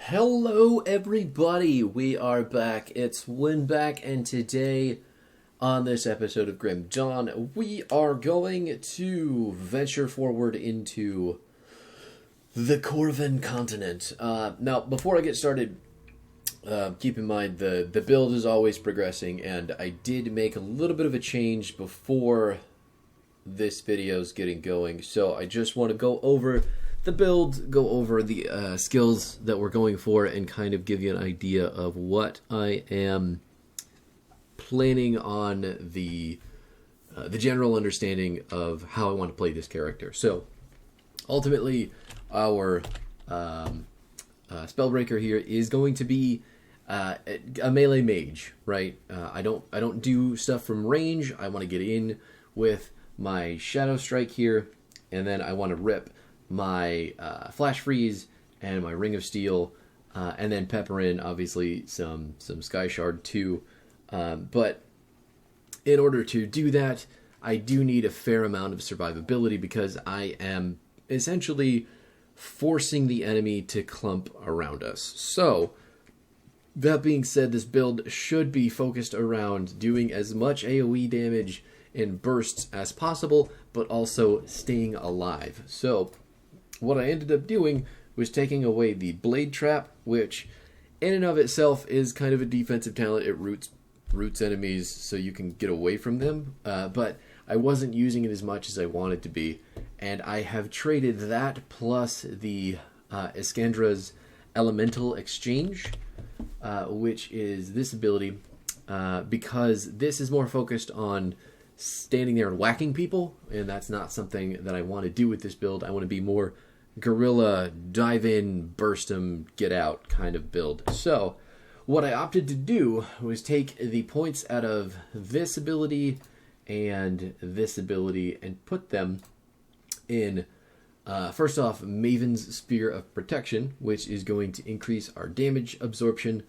Hello everybody, we are back. It's Winback, and today on this episode of Grim Dawn, we are going to venture forward into the Corvan continent. Now, before I get started, keep in mind the build is always progressing, and I did make a little bit of a change before this video's getting going, so I just want to go over the build, go over the skills that we're going for, and kind of give you an idea of what I am planning on the general understanding of how I want to play this character. So, ultimately, our Spellbreaker here is going to be a melee mage, right? I don't do stuff from range. I want to get in with my Shadow Strike here, and then I want to rip my Flash Freeze and my Ring of Steel, and then pepper in, obviously, some Sky Shard too. But in order to do that, I do need a fair amount of survivability, because I am essentially forcing the enemy to clump around us. So, that being said, this build should be focused around doing as much AoE damage in bursts as possible, but also staying alive. So, what I ended up doing was taking away the Blade Trap, which in and of itself is kind of a defensive talent. It roots enemies so you can get away from them, but I wasn't using it as much as I wanted to be, and I have traded that plus the Iskandra's Elemental Exchange, which is this ability, because this is more focused on standing there and whacking people, and that's not something that I want to do with this build. I want to be more guerrilla, dive in, burst them, get out kind of build. So what I opted to do was take the points out of this ability and this ability and put them in, first off, Maven's Spear of Protection, which is going to increase our damage absorption,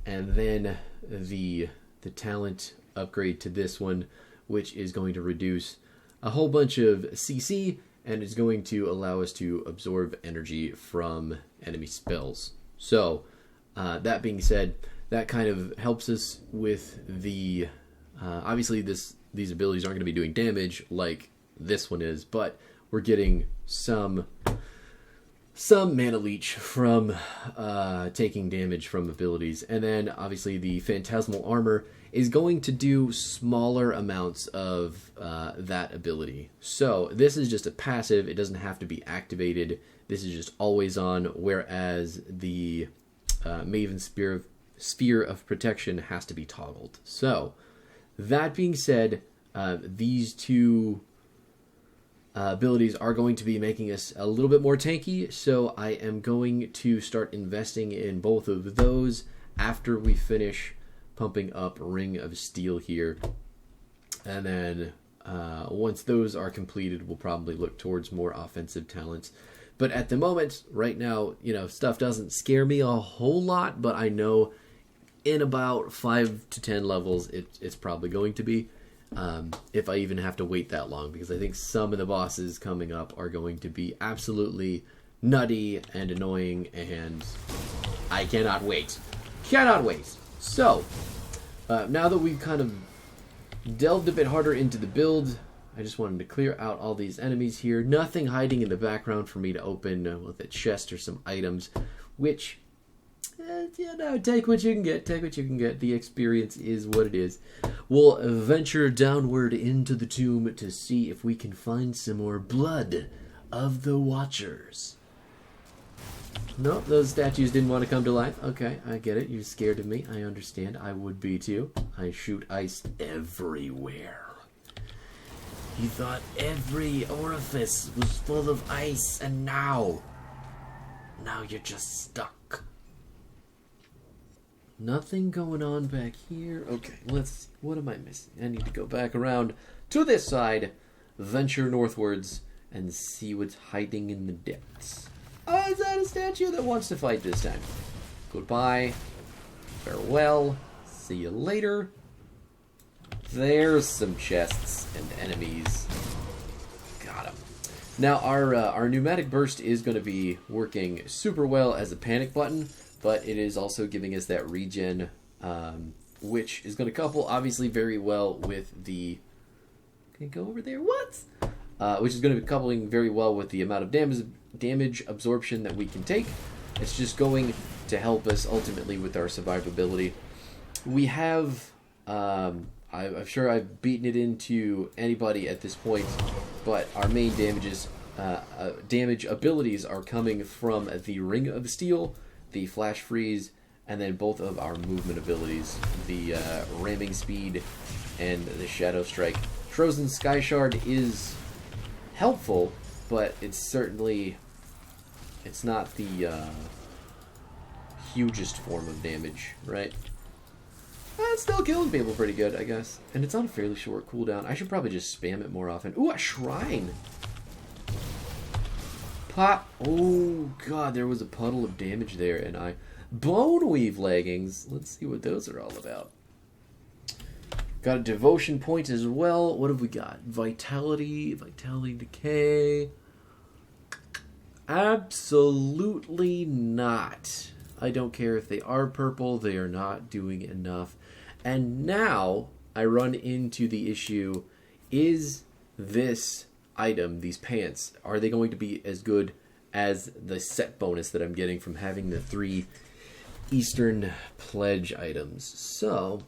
and then the talent upgrade to this one, which is going to reduce a whole bunch of CC, and is going to allow us to absorb energy from enemy spells. So, that being said, that kind of helps us with the... obviously, these abilities aren't going to be doing damage like this one is, but we're getting some mana leech from taking damage from abilities. And then, obviously, the Phantasmal Armor is going to do smaller amounts of that ability. So this is just a passive. It doesn't have to be activated. This is just always on, whereas the Maven Sphere of Protection has to be toggled. So that being said, these two abilities are going to be making us a little bit more tanky, so I am going to start investing in both of those after we finish pumping up Ring of Steel here. And then once those are completed, we'll probably look towards more offensive talents. But at the moment, right now, stuff doesn't scare me a whole lot, but I know in about 5 to 10 levels it's probably going to be, if I even have to wait that long, because I think some of the bosses coming up are going to be absolutely nutty and annoying, and I cannot wait. Cannot wait. So, now that we've kind of delved a bit harder into the build, I just wanted to clear out all these enemies here. Nothing hiding in the background for me to open with a chest or some items, which, take what you can get. Take what you can get. The experience is what it is. We'll venture downward into the tomb to see if we can find some more blood of the Watchers. Nope, those statues didn't want to come to life. Okay, I get it. You're scared of me. I understand. I would be too. I shoot ice everywhere. You thought every orifice was full of ice, and now you're just stuck. Nothing going on back here. Okay, let's see. What am I missing? I need to go back around to this side, venture northwards, and see what's hiding in the depths. Oh, is that a statue that wants to fight this time? Goodbye. Farewell. See you later. There's some chests and enemies. Got 'em. Now, our pneumatic burst is going to be working super well as a panic button, but it is also giving us that regen, which is going to couple obviously very well with the... Can I go over there? What? Which is going to be coupling very well with the amount of damage absorption that we can take. It's just going to help us ultimately with our survivability. We have... I'm sure I've beaten it into anybody at this point, but our main damage abilities are coming from the Ring of Steel, the Flash Freeze, and then both of our movement abilities, the Ramming Speed and the Shadow Strike. Frozen Sky Shard is helpful, but it's not the hugest form of damage, right? It's still killing people pretty good, I guess. And it's on a fairly short cooldown. I should probably just spam it more often. Ooh, a shrine! Pop! Oh, God, there was a puddle of damage there, and I... Bone Weave leggings! Let's see what those are all about. Got a devotion point as well. What have we got? Vitality decay. Absolutely not. I don't care if they are purple, they are not doing enough. And now I run into the issue, is this item, these pants, are they going to be as good as the set bonus that I'm getting from having the 3 Eastern Pledge items? So,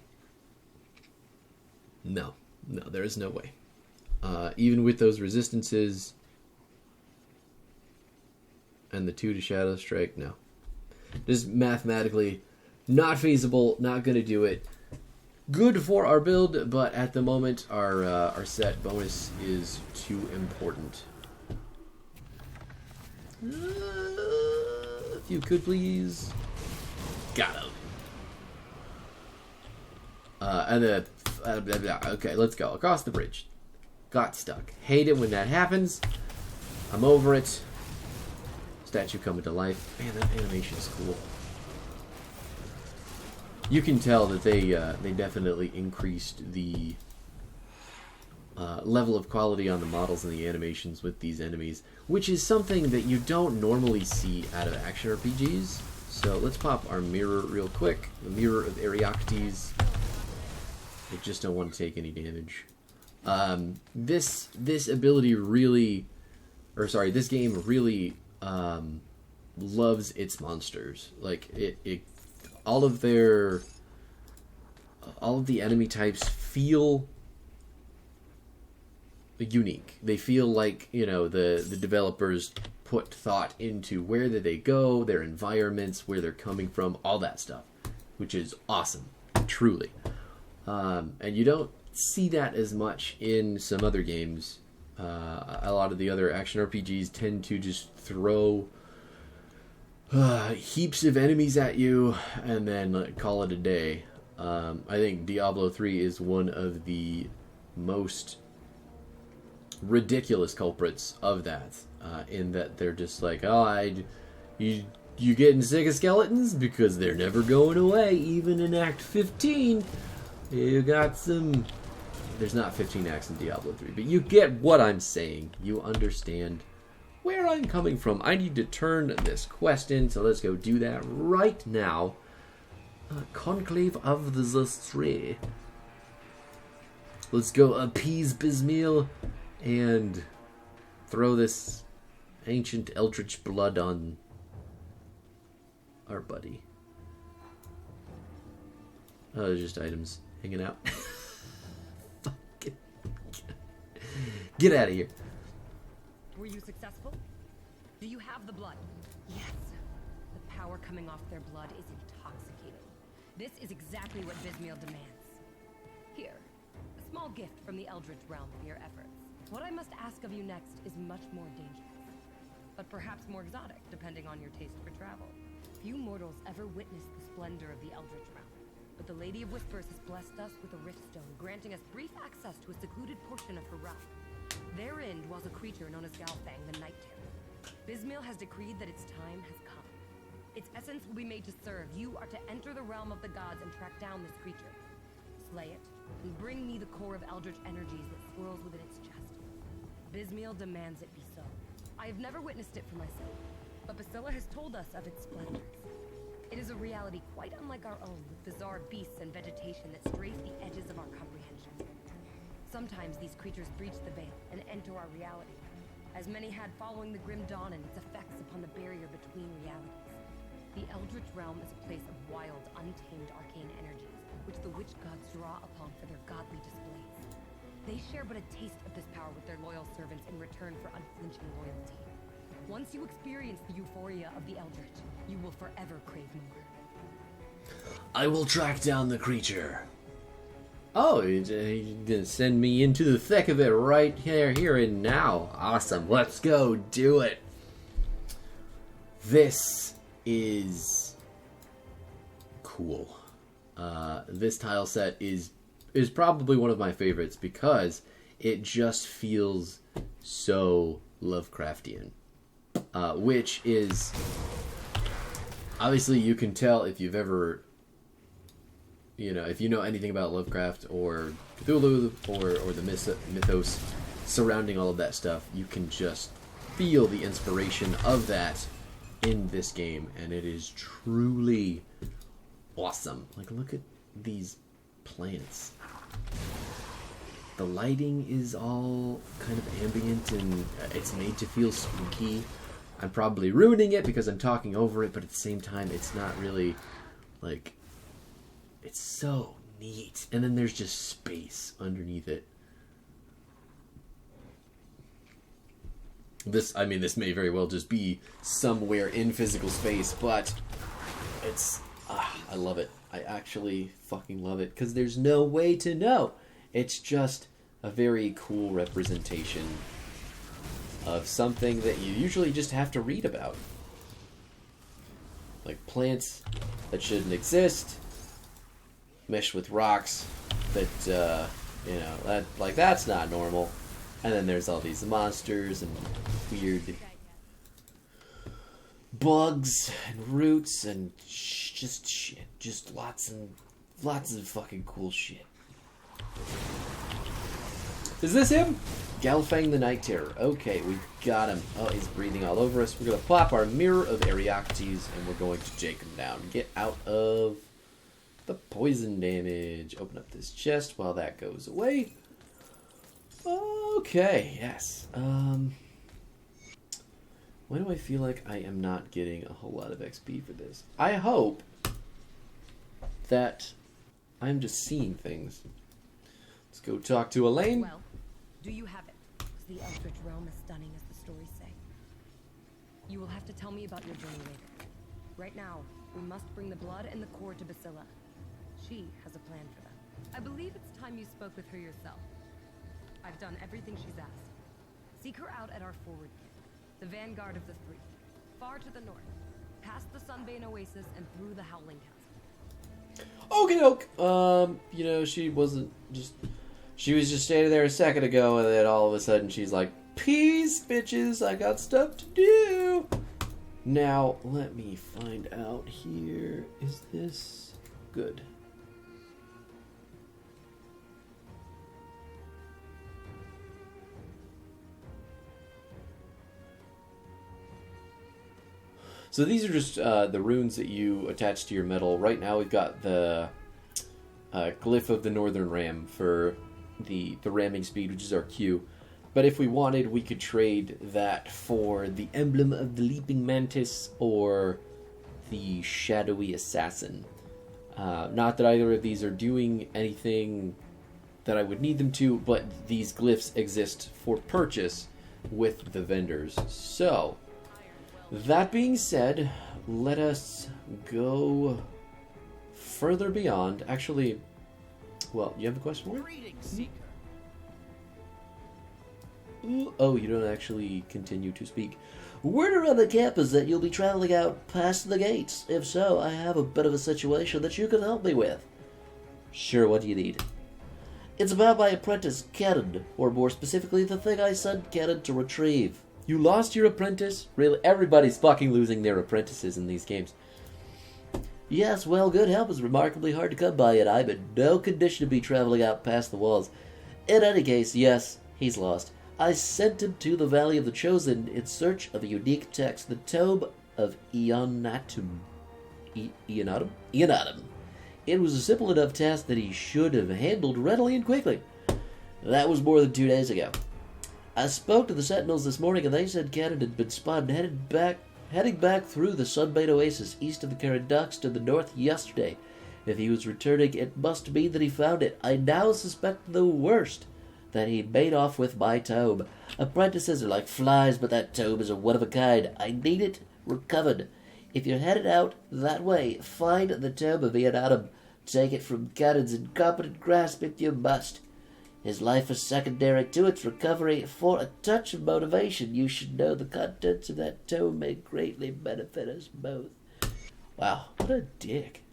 no, there is no way. Even with those resistances and the 2 to Shadow Strike, no. Just mathematically not feasible, not going to do it. Good for our build, but at the moment our set bonus is too important. If you could please. Got him. Okay, let's go. Across the bridge. Got stuck. Hate it when that happens. I'm over it. Statue coming to life. Man, that animation is cool. You can tell that they definitely increased the level of quality on the models and the animations with these enemies, which is something that you don't normally see out of action RPGs. So let's pop our mirror real quick. The Mirror of Arioctes. I just don't want to take any damage. This ability really, this game really loves its monsters. Like all of the enemy types feel unique. They feel like, the developers put thought into where did they go, their environments, where they're coming from, all that stuff, which is awesome, truly. And you don't see that as much in some other games. A lot of the other action RPGs tend to just throw heaps of enemies at you and then call it a day. I think Diablo 3 is one of the most ridiculous culprits of that, in that they're just like, you getting sick of skeletons? Because they're never going away, even in Act 15. You got some... There's not 15 acts in Diablo 3, but you get what I'm saying. You understand where I'm coming from. I need to turn this quest in, so let's go do that right now. Conclave of the Stray. Let's go appease Bysmiel and throw this ancient eldritch blood on our buddy. Oh, they're just items hanging out. Get out of here. Were you successful? Do you have the blood? Yes. The power coming off their blood is intoxicating. This is exactly what Bysmiel demands. Here, a small gift from the eldritch realm for your efforts. What I must ask of you next is much more dangerous, but perhaps more exotic, depending on your taste for travel. Few mortals ever witnessed the splendor of the eldritch realm, but the Lady of Whispers has blessed us with a riftstone, granting us brief access to a secluded portion of her realm. Therein dwells a creature known as Galfang, the Night Terror. Bysmiel has decreed that its time has come. Its essence will be made to serve. You are to enter the realm of the gods and track down this creature. Slay it, and bring me the core of eldritch energies that swirls within its chest. Bysmiel demands it be so. I have never witnessed it for myself, but Basila has told us of its splendors. It is a reality quite unlike our own, with bizarre beasts and vegetation that strafe the edges of our comprehension. Sometimes these creatures breach the veil and enter our reality, as many had following the Grim Dawn and its effects upon the barrier between realities. The Eldritch realm is a place of wild, untamed arcane energies, which the witch gods draw upon for their godly displays. They share but a taste of this power with their loyal servants in return for unflinching loyalty. Once you experience the euphoria of the Eldritch, you will forever crave more. I will track down the creature. Oh, he's gonna send me into the thick of it right here and now. Awesome, let's go do it. This is cool. This tile set is probably one of my favorites because it just feels so Lovecraftian. Which is obviously, you can tell if you've ever, if you know anything about Lovecraft or Cthulhu or the mythos surrounding all of that stuff, you can just feel the inspiration of that in this game, and it is truly awesome. Like, look at these plants. The lighting is all kind of ambient, and it's made to feel spooky. I'm probably ruining it because I'm talking over it, but at the same time, it's not really, like, it's so neat. And then there's just space underneath it. This may very well just be somewhere in physical space, but it's, I love it. I actually fucking love it, because there's no way to know. It's just a very cool representation of something that you usually just have to read about. Like plants that shouldn't exist, meshed with rocks that, that's not normal. And then there's all these monsters and weird bugs and roots and just shit. Just lots of fucking cool shit. Is this him? Galfang the Night Terror. Okay, we got him. Oh, he's breathing all over us. We're going to pop our Mirror of Ariocrates, and we're going to take him down. Get out of the poison damage. Open up this chest while that goes away. Okay, yes. Why do I feel like I am not getting a whole lot of XP for this? I hope that I'm just seeing things. Let's go talk to Elaine. Well, do you have it? Because the Eldritch realm is stunning, as the stories say. You will have to tell me about your journey later. Right now, we must bring the blood and the core to Bysmiel. She has a plan for them. I believe it's time you spoke with her yourself. I've done everything she's asked. Seek her out at our forward camp, the vanguard of the three, far to the north, past the Sunbane Oasis and through the Howling Chasm. Okie doke. She was just standing there a second ago, and then all of a sudden she's like, peace, bitches, I got stuff to do. Now, let me find out here. Is this good? So these are just the runes that you attach to your metal. Right now we've got the glyph of the Northern Ram for the ramming speed, which is our Q. But if we wanted, we could trade that for the emblem of the Leaping Mantis or the Shadowy Assassin. Not that either of these are doing anything that I would need them to, but these glyphs exist for purchase with the vendors. So, that being said, let us go further beyond. Actually, well, you have a question for me? Ooh, oh, you don't actually continue to speak. Word around the camp is that you'll be traveling out past the gates. If so, I have a bit of a situation that you can help me with. Sure, what do you need? It's about my apprentice, Cannon, or more specifically, the thing I sent Cannon to retrieve. You lost your apprentice? Really? Everybody's fucking losing their apprentices in these games. Yes, well, good help is remarkably hard to come by, and I'm in no condition to be traveling out past the walls. In any case, yes, he's lost. I sent him to the Valley of the Chosen in search of a unique text, the Tome of Eonatum. Ionatum? Ionatum. It was a simple enough task that he should have handled readily and quickly. That was more than 2 days ago. I spoke to the Sentinels this morning, and they said Cannon had been spotted heading back through the Sunbait Oasis east of the current docks to the north yesterday. If he was returning, it must mean that he found it. I now suspect the worst, that he made off with my tome. Apprentices are like flies, but that tome is a one of a kind. I need it recovered. If you're headed out that way, find the tome of Ionatum. Take it from Cannon's incompetent grasp if you must. His life is secondary to its recovery. For a touch of motivation, you should know the contents of that tome may greatly benefit us both. Wow, what a dick.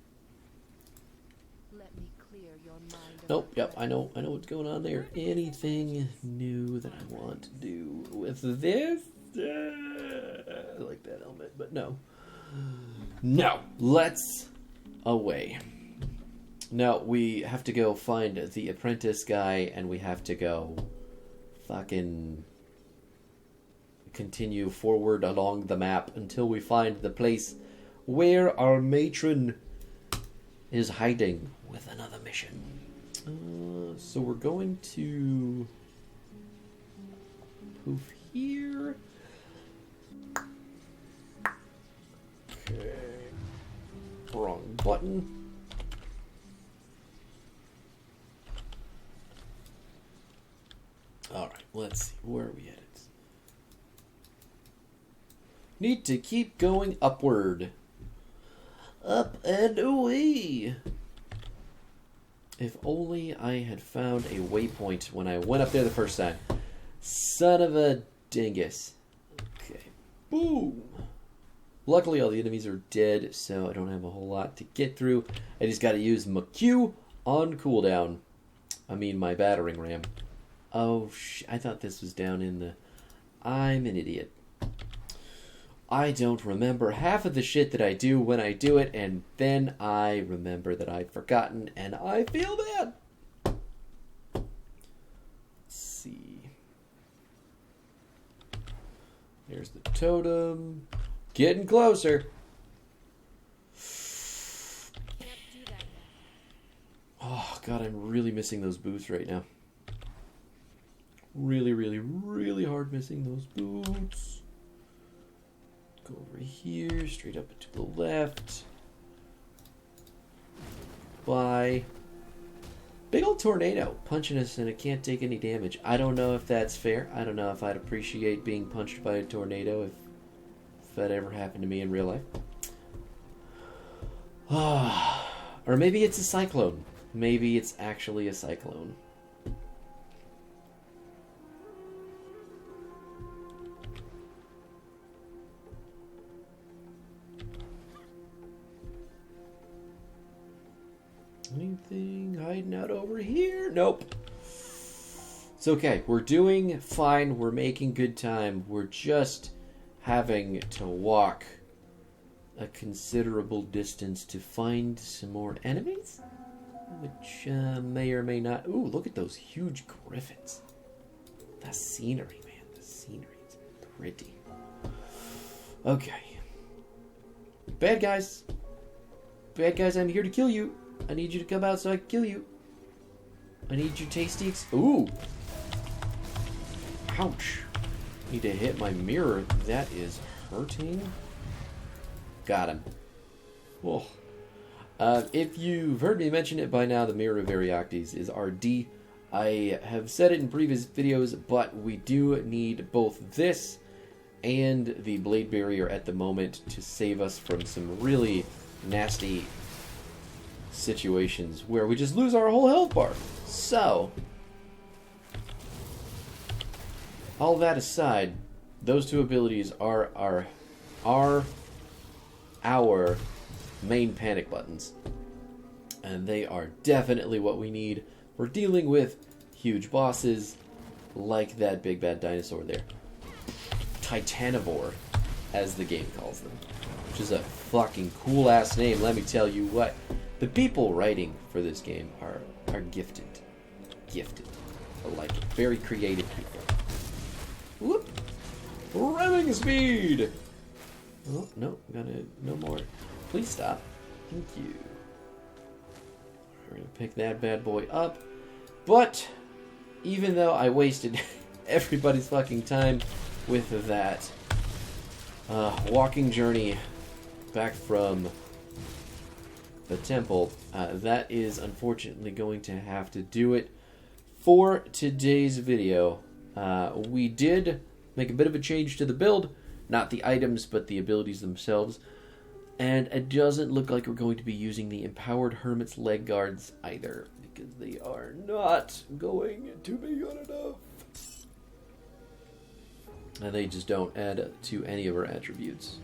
Let me clear your mind. Nope, yep, I know what's going on there. Anything new that I want to do with this? I like that helmet, but no. No, let's away. Now, we have to go find the apprentice guy, and we have to go fucking continue forward along the map until we find the place where our matron is hiding with another mission. So we're going to poof here. Okay. Wrong button. Alright, let's see. Where are we headed? Need to keep going upward. Up and away. If only I had found a waypoint when I went up there the first time. Son of a dingus. Okay. Boom. Luckily, all the enemies are dead, so I don't have a whole lot to get through. I just gotta use my Q on cooldown. I mean, my battering ram. Oh, I thought this was down in the... I'm an idiot. I don't remember half of the shit that I do when I do it, and then I remember that I've forgotten, and I feel bad. Let's see. There's the totem. Getting closer. Oh, God, I'm really missing those boots right now. Really, really, really hard missing those boots. Go over here, straight up and to the left. Bye. Big old tornado punching us and it can't take any damage. I don't know if that's fair. I don't know if I'd appreciate being punched by a tornado if that ever happened to me in real life. Or maybe it's a cyclone. Maybe it's actually a cyclone. Anything hiding out over here? Nope. It's okay. We're doing fine. We're making good time. We're just having to walk a considerable distance to find some more enemies, which may or may not... Ooh, look at those huge griffins. The scenery, man. The scenery is pretty. Okay. Bad guys. Bad guys, I'm here to kill you. I need you to come out so I can kill you. I need your tasty... Ooh. Ouch. Need to hit my mirror. That is hurting. Got him. Whoa. If you've heard me mention it by now, the Mirror of Arioctes is RD. I have said it in previous videos, but we do need both this and the Blade Barrier at the moment to save us from some really nasty situations where we just lose our whole health bar. So, all that aside, those two abilities are our main panic buttons. And they are definitely what we need for dealing with huge bosses like that big bad dinosaur there. Titanivore, as the game calls them. Which is a fucking cool ass name, let me tell you what. The people writing for this game are gifted. Gifted. I like it. Very creative people. Whoop! Revving speed! Oh, no. No more. Please stop. Thank you. We're going to pick that bad boy up. But, even though I wasted everybody's fucking time with that walking journey back from the temple, that is unfortunately going to have to do it for today's video. We did make a bit of a change to the build, not the items, but the abilities themselves. And it doesn't look like we're going to be using the Empowered Hermit's leg guards either, because they are not going to be good enough. And they just don't add to any of our attributes.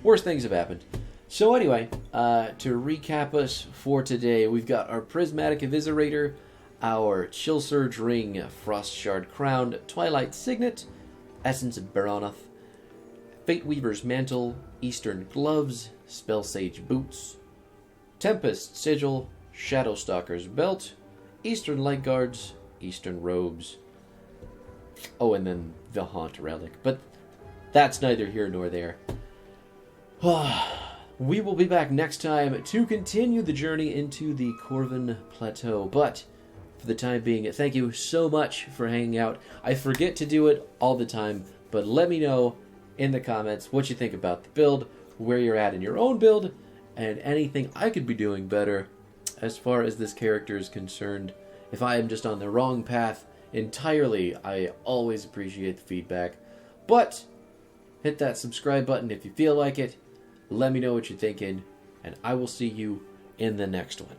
Worse things have happened. So anyway, to recap us for today, we've got our Prismatic Eviscerator, our Chill Surge Ring, Frost Shard Crown, Twilight Signet, Essence of Baronoth, Fate Weaver's Mantle, Eastern Gloves, Spell Sage Boots, Tempest Sigil, Shadowstalker's Belt, Eastern Light Guards, Eastern Robes. Oh, and then the Haunt Relic. But that's neither here nor there. We will be back next time to continue the journey into the Corvin Plateau. But for the time being, thank you so much for hanging out. I forget to do it all the time, but let me know in the comments what you think about the build, where you're at in your own build, and anything I could be doing better as far as this character is concerned. If I am just on the wrong path entirely, I always appreciate the feedback. But hit that subscribe button if you feel like it. Let me know what you're thinking, and I will see you in the next one.